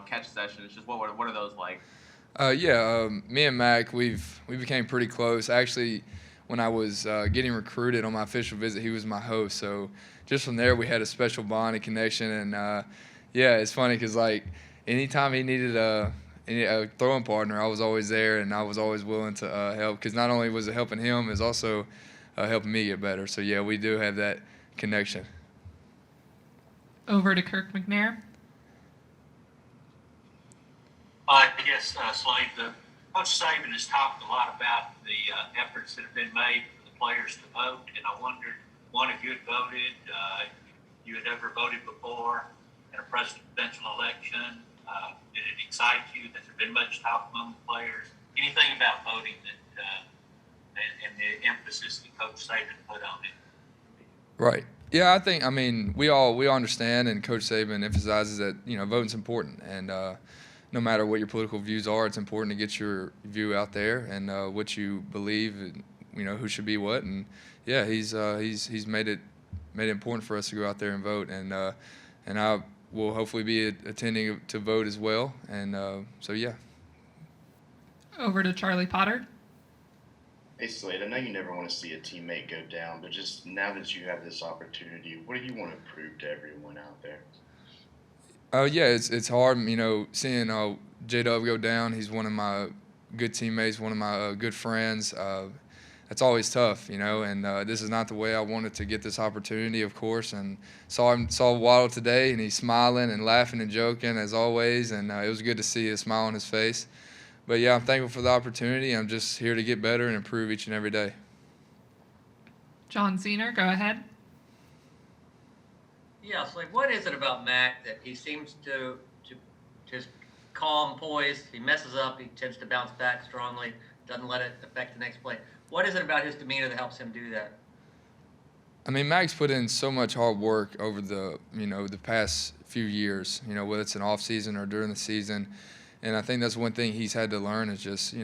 catch sessions. Just what are those like? Me and Mac, we became pretty close. Actually, when I was getting recruited on my official visit, he was my host. So just from there, we had a special bond and connection. And yeah, it's funny because like anytime he needed a throwing partner, I was always there, and I was always willing to help. Because not only was it helping him, it was also helping me get better. So yeah, we do have that connection. Over to Kirk McNair. Yes, Slade, Coach Saban has talked a lot about the efforts that have been made for the players to vote, and I wondered, one, if you had voted, you had ever voted before in a presidential election. Did it excite you? Has there been much talk among the players? Anything about voting that and the emphasis that Coach Saban put on it? Right. Yeah, I mean, we all understand, and Coach Saban emphasizes that voting's important, and no matter what your political views are, it's important to get your view out there and what you believe, and, who should be what, and yeah, he's made it important for us to go out there and vote, and I will hopefully be attending to vote as well, and so yeah. Over to Charlie Potter. Hey Slade, I know you never want to see a teammate go down, but just now that you have this opportunity, what do you want to prove to everyone out there? Yeah, it's hard, seeing J-Dub go down. He's one of my good teammates, one of my good friends. That's always tough, and this is not the way I wanted to get this opportunity, of course. And saw Waddle today, and he's smiling and laughing and joking as always, and it was good to see a smile on his face. But yeah, I'm thankful for the opportunity. I'm just here to get better and improve each and every day. John Zener, go ahead. Yeah, so like, what is it about Mac that he seems to just calm, poised? He messes up, he tends to bounce back strongly, doesn't let it affect the next play. What is it about his demeanor that helps him do that? I mean, Mac's put in so much hard work over the past few years, whether it's an off season or during the season. And I think that's one thing he's had to learn is just,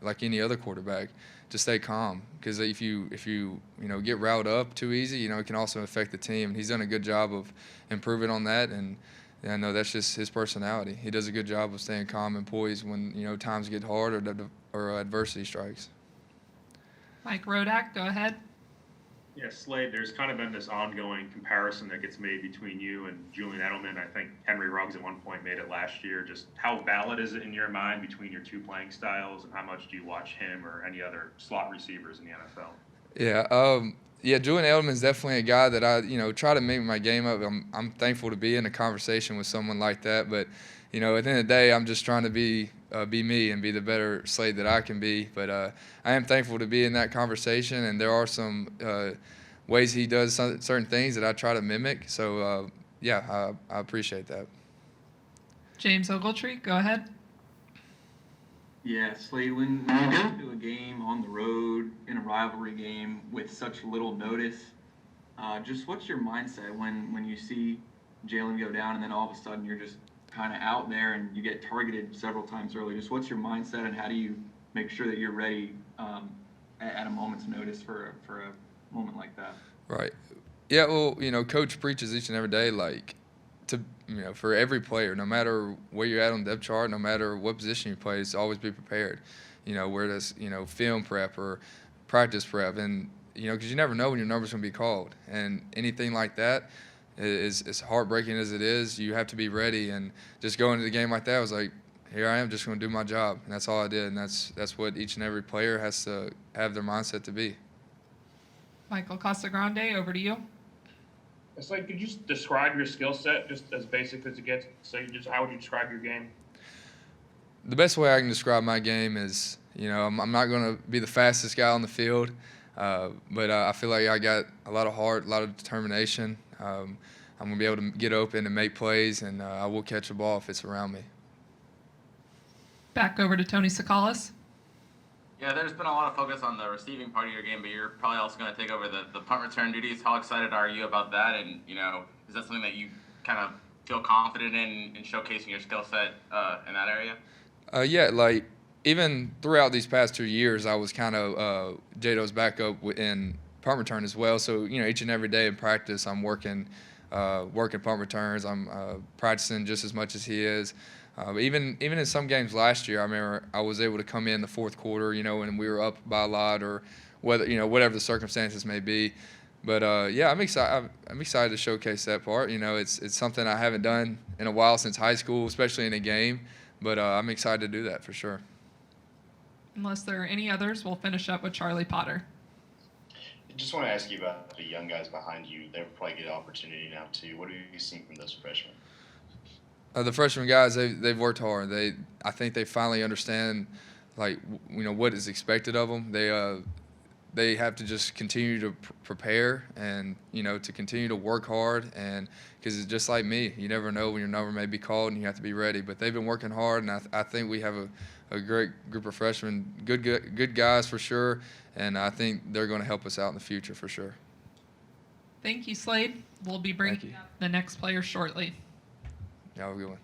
like any other quarterback, to stay calm. Because if you get riled up too easy, it can also affect the team. And he's done a good job of improving on that. And I know that's just his personality. He does a good job of staying calm and poised when, times get hard or adversity strikes. Mike Rodak, go ahead. Yeah, Slade, there's kind of been this ongoing comparison that gets made between you and Julian Edelman. I think Henry Ruggs at one point made it last year. Just how valid is it in your mind between your two playing styles, and how much do you watch him or any other slot receivers in the NFL? Yeah, Julian Edelman is definitely a guy that I, try to make my game up. I'm thankful to be in a conversation with someone like that. But, at the end of the day, I'm just trying to be me and be the better Slade that I can be. But I am thankful to be in that conversation, and there are some ways he does certain things that I try to mimic. So, I appreciate that. James Ogletree, go ahead. Yeah, Slade, when you go to a game on the road, in a rivalry game with such little notice, just what's your mindset when you see Jalen go down and then all of a sudden you're just kind of out there and you get targeted several times early? Just what's your mindset, and how do you make sure that you're ready at a moment's notice for a moment like that? Right. Yeah, well, Coach preaches each and every day, for every player, no matter where you're at on the depth chart, no matter what position you play, it's always be prepared. Where does, film prep or practice prep, and, because you never know when your number's going to be called. And anything like that is as heartbreaking as it is, you have to be ready. And just going into the game like that, I was like, here I am, just going to do my job. And that's all I did, and that's what each and every player has to have their mindset to be. Michael Casagrande, over to you. It's like, could you just describe your skill set just as basic as it gets? So how would you describe your game? The best way I can describe my game is, I'm not going to be the fastest guy on the field, but I feel like I got a lot of heart, a lot of determination. I'm going to be able to get open and make plays, and I will catch a ball if it's around me. Back over to Tony Sakalas. Yeah, there's been a lot of focus on the receiving part of your game, but you're probably also going to take over the punt return duties. How excited are you about that? And, is that something that you kind of feel confident in showcasing your skill set in that area? Even throughout these past 2 years, I was kind of J-Do's backup in punt return as well. So, each and every day in practice, I'm working working punt returns. I'm practicing just as much as he is. But even in some games last year, I remember I was able to come in the fourth quarter, when we were up by a lot or whatever the circumstances may be. But yeah, I'm excited. I'm excited to showcase that part. It's something I haven't done in a while since high school, especially in a game. But I'm excited to do that for sure. Unless there are any others, we'll finish up with Charlie Potter. I just want to ask you about the young guys behind you. They'll probably get an opportunity now too. What have you seen from those freshmen? The freshman guys, they've worked hard. I think they finally understand, what is expected of them. They have to just continue to prepare and to continue to work hard, and because it's just like me, you never know when your number may be called and you have to be ready. But they've been working hard, and I think we have a great group of freshmen, good guys for sure, and I think they're going to help us out in the future for sure. Thank you, Slade. We'll be bringing up the next player shortly. Yeah, have a good one.